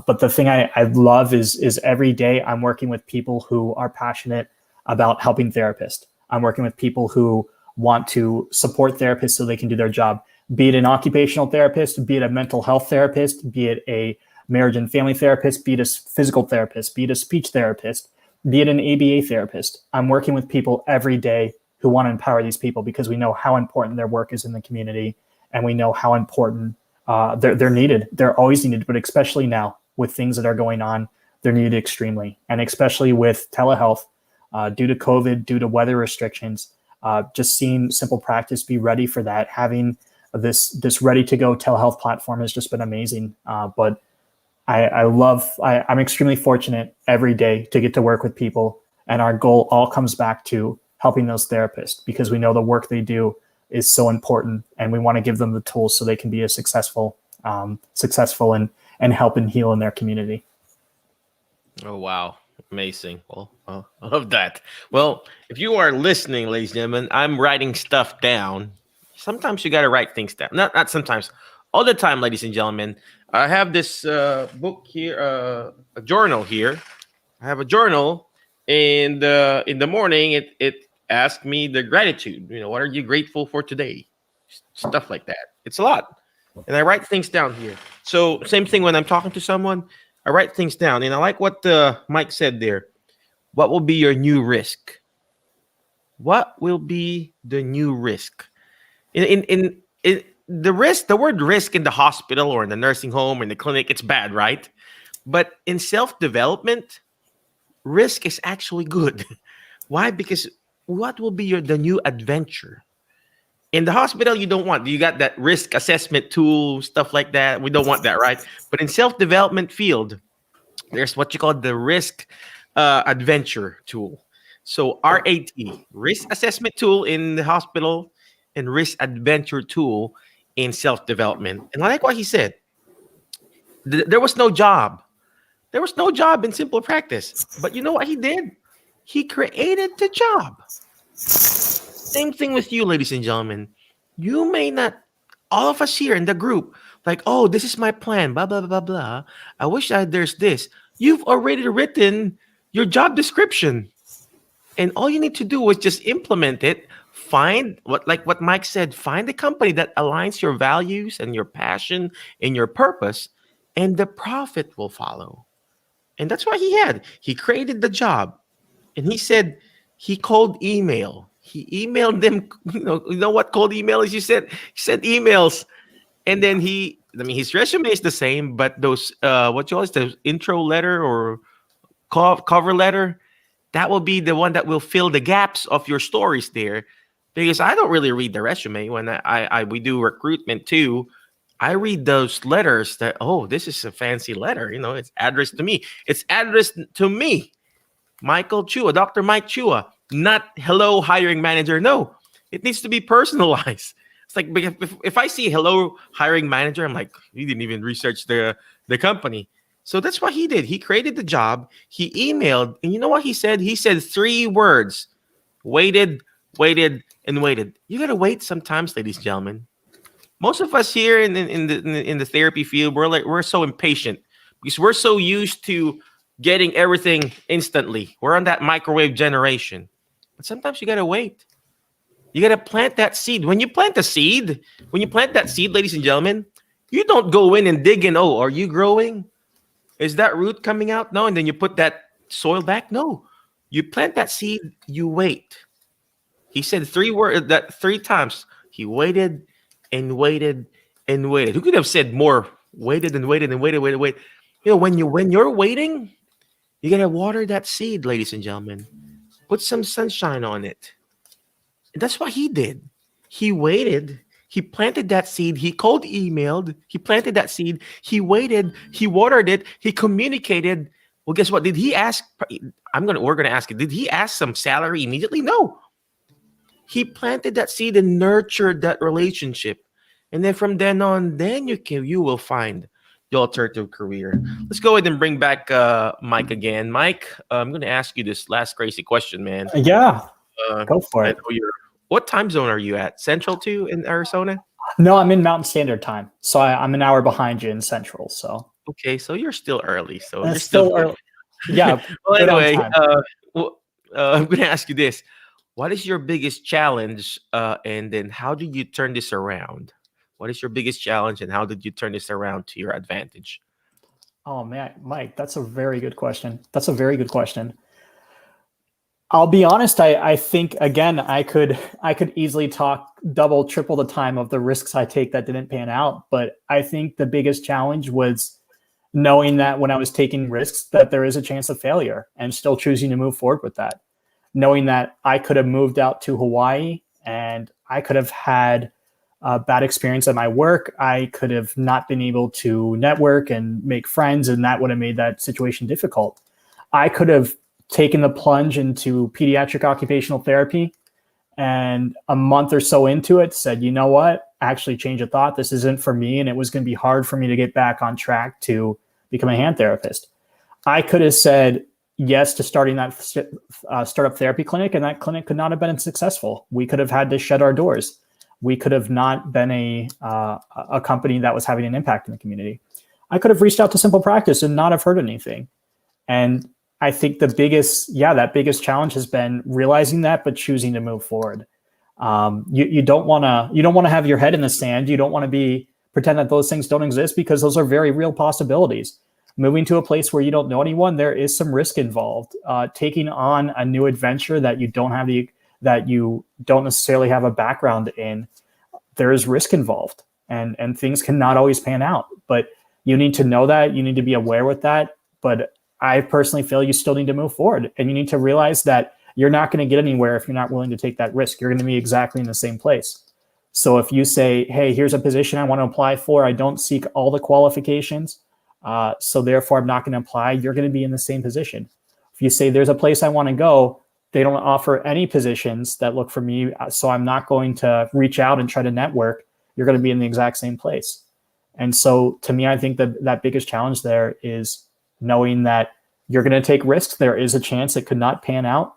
But the thing I love is every day I'm working with people who are passionate about helping therapists. I'm working with people who want to support therapists so they can do their job, be it an occupational therapist, be it a mental health therapist, be it a marriage and family therapist, be it a physical therapist, be it a speech therapist, be it an ABA therapist. I'm working with people every day who want to empower these people because we know how important their work is in the community, and we know how important they're needed. They're always needed, but especially now with things that are going on, they're needed extremely. And especially with telehealth, due to COVID, due to weather restrictions, just seeing Simple Practice be ready for that, having this ready to go telehealth platform has just been amazing. But I'm extremely fortunate every day to get to work with people, and our goal all comes back to helping those therapists because we know the work they do is so important, and we want to give them the tools so they can be as successful and help and heal in their community. Oh, wow. Amazing. Well, I love that. Well, if you are listening, ladies and gentlemen, I'm writing stuff down. Sometimes you got to write things down. Not sometimes. All the time, ladies and gentlemen. I have this book here, a journal here. I have a journal, and in the morning, it asks me the gratitude. What are you grateful for today? Stuff like that. It's a lot. And I write things down here. So same thing when I'm talking to someone, I write things down. And I like what Mike said there. What will be your new risk? What will be the new risk? In the risk, the word risk in the hospital or in the nursing home or in the clinic, it's bad, right? But in self-development, risk is actually good. Why? Because what will be the new adventure? In the hospital, you got that risk assessment tool, stuff like that. We don't want that, right? But in self-development field, there's what you call the risk adventure tool. So RAT, risk assessment tool in the hospital and risk adventure tool in self-development. And I like what he said. There was no job. There was no job in Simple Practice. But you know what he did? He created the job. Same thing with you, ladies and gentlemen. You may not, all of us here in the group, like, oh, this is my plan, blah, blah, blah, blah. I wish there's this. You've already written your job description. And all you need to do is just implement it. Find what Mike said, find a company that aligns your values and your passion and your purpose, and the profit will follow. And that's what he had. He created the job. And he said he cold email. He emailed them. You know what cold email is? He sent emails, and then his resume is the same, but those the intro letter or cover letter, that will be the one that will fill the gaps of your stories there. Because I don't really read the resume when we do recruitment too. I read those letters that, oh, this is a fancy letter. It's addressed to me. It's addressed to me, Michael Chua, Dr. Mike Chua, not hello hiring manager. No, it needs to be personalized. It's like if I see hello hiring manager, I'm like, he didn't even research the company. So that's what he did. He created the job. He emailed, and you know what he said? He said 3 words: waited, and waited. You gotta wait sometimes, ladies and gentlemen. Most of us here in the therapy field, we're so impatient because we're so used to getting everything instantly. We're on that microwave generation. But sometimes you gotta wait. You gotta plant that seed. When you plant that seed, ladies and gentlemen, you don't go in and dig in. Oh, are you growing? Is that root coming out? No, and then you put that soil back. No, you plant that seed. You wait. He said 3 times. He waited and waited and waited. Who could have said more? Waited and waited and waited. When you're waiting, you gotta water that seed, ladies and gentlemen. Put some sunshine on it. And that's what he did. He waited. He planted that seed. He cold emailed. He planted that seed. He waited. He watered it. He communicated. Well, guess what? Did he ask? We're gonna ask it. Did he ask some salary immediately? No. He planted that seed and nurtured that relationship. And then from then on, then you will find the alternative career. Let's go ahead and bring back Mike again. Mike, I'm going to ask you this last crazy question, man. Yeah, Uh, go for I it. know you're. What time zone are you at? Central too in Arizona? No, I'm in Mountain Standard Time, so I'm an hour behind you in Central. So Okay, so you're still early. So you're it's still still good. early. Yeah, Well, good on anyway, time. well, I'm going to ask you this: what is your biggest challenge, and then how did you turn this around? What is your biggest challenge, and how did you turn this around to your advantage? Oh man, Mike, that's a very good question. That's a very good question. I'll be honest. I think again, I could easily talk double, triple the time of the risks I take that didn't pan out. But I think the biggest challenge was knowing that when I was taking risks, that there is a chance of failure, and still choosing to move forward with that. Knowing that I could have moved out to Hawaii and I could have had a bad experience at my work. I could have not been able to network and make friends, and that would have made that situation difficult. I could have taken the plunge into pediatric occupational therapy, and a month or so into it said, you know what, actually change of thought. This isn't for me. And it was going to be hard for me to get back on track to become a hand therapist. I could have said yes to starting that startup therapy clinic, and that clinic could not have been successful. We could have had to shut our doors. We could have not been a company that was having an impact in the community. I could have reached out to Simple Practice and not have heard anything. And I think that biggest challenge has been realizing that, but choosing to move forward. You don't want to have your head in the sand. You don't want to pretend that those things don't exist, because those are very real possibilities. Moving to a place where you don't know anyone, there is some risk involved. Taking on a new adventure that you don't necessarily have a background in, there is risk involved, and things cannot always pan out. But you need to know that. You need to be aware with that. But I personally feel you still need to move forward, and you need to realize that you're not going to get anywhere if you're not willing to take that risk. You're going to be exactly in the same place. So if you say, hey, here's a position I want to apply for, I don't seek all the qualifications, so therefore I'm not going to apply, you're going to be in the same position. If you say there's a place I want to go, they don't offer any positions that look for me, so I'm not going to reach out and try to network, you're going to be in the exact same place. And so to me, I think that biggest challenge there is knowing that you're going to take risks. There is a chance it could not pan out.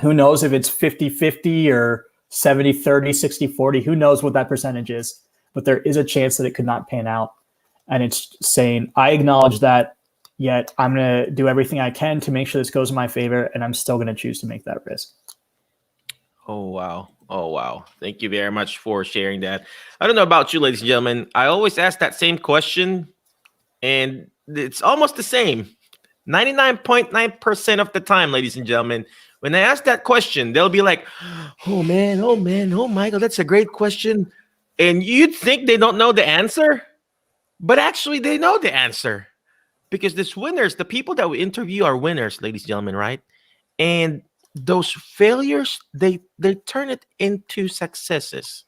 Who knows if it's 50-50 or 70-30, 60-40, who knows what that percentage is, but there is a chance that it could not pan out. And it's saying, I acknowledge that, yet I'm going to do everything I can to make sure this goes in my favor, and I'm still going to choose to make that risk. Oh, wow. Oh, wow. Thank you very much for sharing that. I don't know about you, ladies and gentlemen. I always ask that same question, and it's almost the same. 99.9% of the time, ladies and gentlemen, when I ask that question, they'll be like, oh, man, oh, Michael, that's a great question. And you'd think they don't know the answer, but actually they know the answer. Because these winners, the people that we interview are winners, ladies and gentlemen, right? And those failures, they turn it into successes.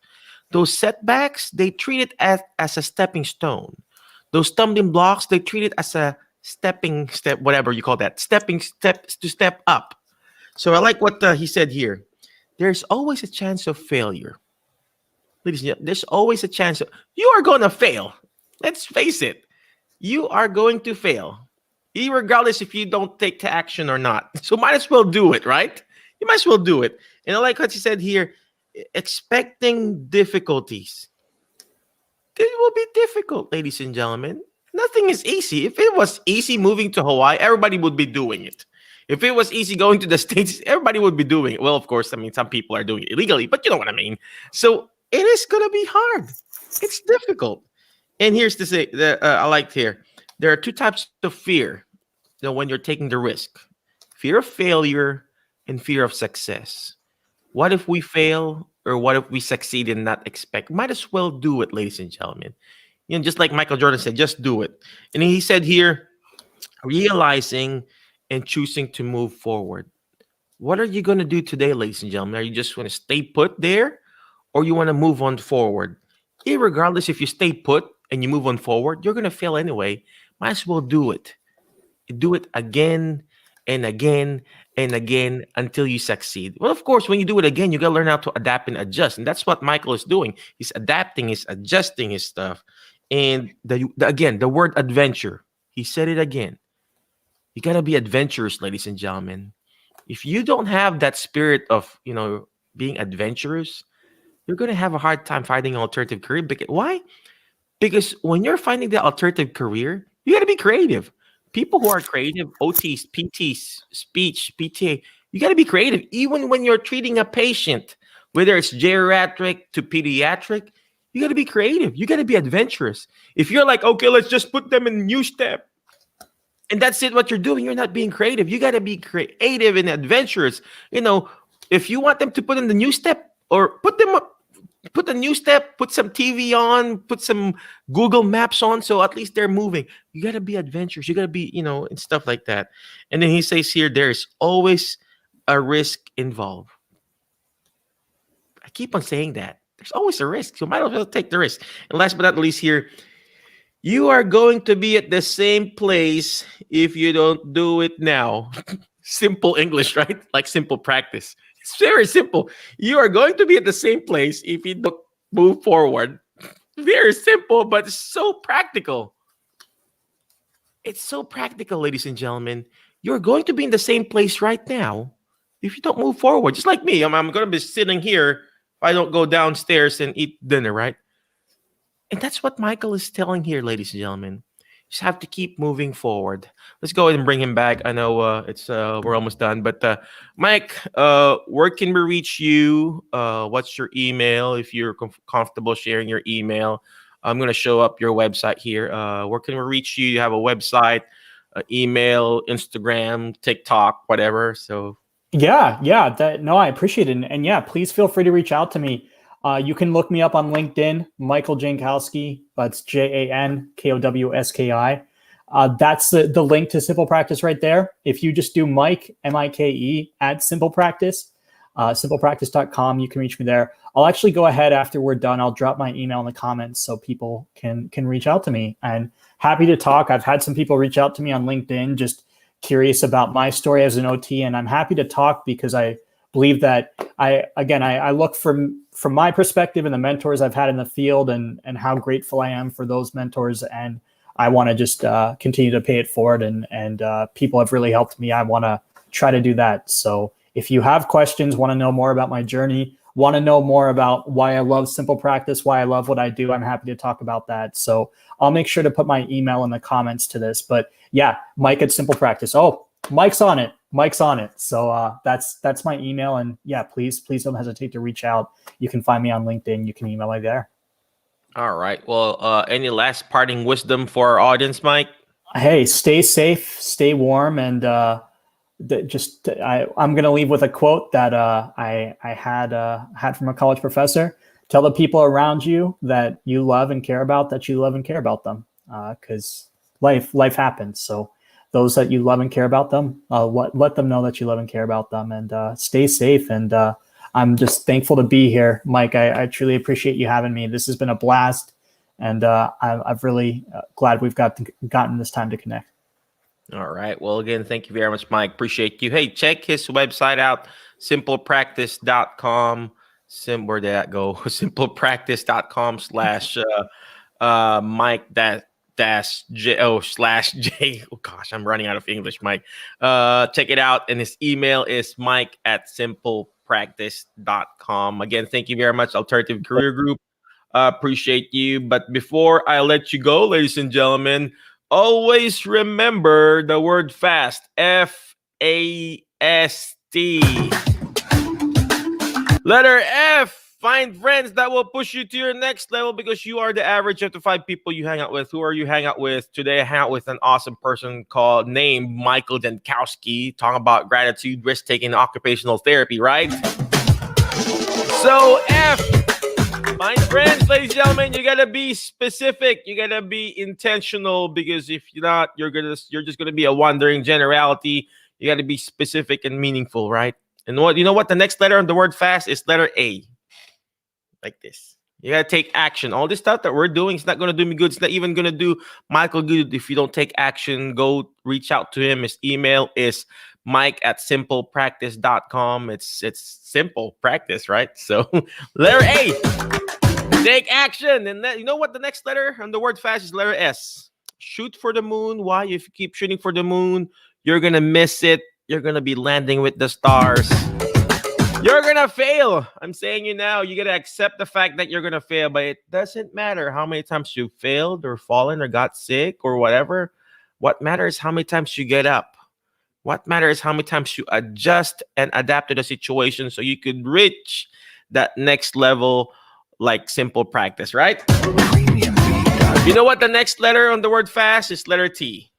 Those setbacks, they treat it as a stepping stone. Those stumbling blocks, they treat it as a stepping step, whatever you call that, stepping steps to step up. So I like what he said here. There's always a chance of failure. Ladies and gentlemen, there's always a chance you are going to fail. Let's face it. You are going to fail, regardless if you don't take action or not. So might as well do it, right? You might as well do it. And I like what you said here, expecting difficulties. It will be difficult, ladies and gentlemen. Nothing is easy. If it was easy moving to Hawaii, everybody would be doing it. If it was easy going to the States, everybody would be doing it. Well, of course, I mean, some people are doing it illegally, but you know what I mean. So it is going to be hard. It's difficult. And here's to say that I liked here. There are two types of fear, when you're taking the risk: fear of failure and fear of success. What if we fail, or what if we succeed and not expect? Might as well do it, ladies and gentlemen. Just like Michael Jordan said, just do it. And he said here, realizing and choosing to move forward. What are you going to do today, ladies and gentlemen? Are you just going to stay put there, or you want to move on forward? Irregardless, if you stay put and you move on forward, you're going to fail anyway. Might as well do it. Do it again and again and again until you succeed. Well, of course, when you do it again, you got to learn how to adapt and adjust. And that's what Michael is doing. He's adapting, he's adjusting his stuff. And again, the word adventure, he said it again. You got to be adventurous, ladies and gentlemen. If you don't have that spirit of, being adventurous, you're going to have a hard time finding an alternative career. Why? Because when you're finding the alternative career, you got to be creative. People who are creative, OTs, PTs, speech, PTA, you got to be creative. Even when you're treating a patient, whether it's geriatric to pediatric, you got to be creative. You got to be adventurous. If you're like, okay, let's just put them in new step, and that's it, what you're doing, you're not being creative. You got to be creative and adventurous. If you want them to put in the new step, or put the new step, put some TV on, put some Google Maps on, so at least they're moving. You got to be adventurous. You got to be, and stuff like that. And then he says here, there's always a risk involved. I keep on saying that. There's always a risk. So might as well take the risk. And last but not least here, you are going to be at the same place if you don't do it now. Simple English, right? Like simple practice. It's very simple. You are going to be at the same place if you don't move forward. Very simple, but it's so practical. It's so practical, ladies and gentlemen. You're going to be in the same place right now if you don't move forward. Just like me. I'm going to be sitting here if I don't go downstairs and eat dinner, right? And that's what Michael is telling here, ladies and gentlemen. You just have to keep moving forward. Let's go ahead and bring him back. I know we're almost done, but Mike, where can we reach you? What's your email? If you're comfortable sharing your email, I'm going to show up your website here. Where can we reach you? You have a website, email, Instagram, TikTok, whatever. So Yeah. I appreciate it. And yeah, please feel free to reach out to me. You can look me up on LinkedIn, Michael Jankowski. That's Jankowski. That's the link to Simple Practice right there. If you just do Mike, Mike, at Simple Practice, simplepractice.com, you can reach me there. I'll actually go ahead after we're done. I'll drop my email in the comments so people can reach out to me. And happy to talk. I've had some people reach out to me on LinkedIn, just curious about my story as an OT, and I'm happy to talk because I believe that I look from my perspective and the mentors I've had in the field and how grateful I am for those mentors. And I want to just continue to pay it forward. And people have really helped me. I want to try to do that. So if you have questions, want to know more about my journey, want to know more about why I love Simple Practice, why I love what I do, I'm happy to talk about that. So I'll make sure to put my email in the comments to this. But yeah, Mike at Simple Practice. Oh, Mike's on it. So that's my email. And yeah, please don't hesitate to reach out. You can find me on LinkedIn. You can email me there. All right. Well, any last parting wisdom for our audience, Mike? Hey, stay safe, stay warm, and I'm going to leave with a quote that I had from a college professor. Tell the people around you that you love and care about that you love and care about them, because life happens. So those that you love and care about them, let them know that you love and care about them, and stay safe. And I'm just thankful to be here, Mike. I truly appreciate you having me. This has been a blast, and I'm really glad we've gotten this time to connect. All right. Well, again, thank you very much, Mike. Appreciate you. Hey, check his website out, simplepractice.com. Where did that go? simplepractice.com/Mike /J. Oh gosh, I'm running out of English, Mike. Check it out. And his email is mike@simplepractice.com. Again, thank you very much, Alternative Career Group. Appreciate you. But before I let you go, ladies and gentlemen, always remember the word FAST. FAST. Letter F. Find friends that will push you to your next level, because you are the average of the 5 people you hang out with. Who are you hang out with? Today, I hang out with an awesome person named Michael Jankowski, talking about gratitude, risk-taking, occupational therapy, right? So, F. Find friends, ladies and gentlemen. You gotta be specific. You gotta be intentional, because if you're not, you're just gonna be a wandering generality. You gotta be specific and meaningful, right? And you know what? The next letter on the word FAST is letter A. Like this. You got to take action. All this stuff that we're doing is not going to do me good. It's not even going to do Michael good if you don't take action. Go reach out to him. His email is Mike@simplepractice.com. It's simple practice, right? So letter A, take action. And you know what the next letter on the word fast is? Letter S. Shoot for the moon. Why? If you keep shooting for the moon, you're gonna miss it. You're gonna be landing with the stars. You're gonna fail. I'm saying you now, you gotta accept the fact that you're gonna fail, but it doesn't matter how many times you failed or fallen or got sick or whatever. What matters is how many times you get up. What matters is how many times you adjust and adapt to the situation so you could reach that next level, like simple practice, right? You know what the next letter on the word fast is? Letter T.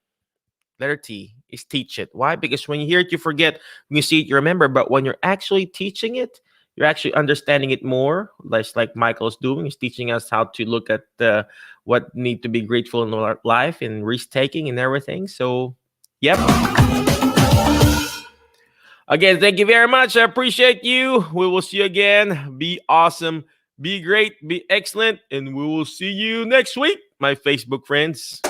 Letter T is teach it. Why? Because when you hear it, you forget. When you see it, you remember. But when you're actually teaching it, you're actually understanding it more. Like Michael's doing, he's teaching us how to look at what need to be grateful in our life and risk-taking and everything. So, yep. Again, thank you very much. I appreciate you. We will see you again. Be awesome. Be great. Be excellent. And we will see you next week, my Facebook friends.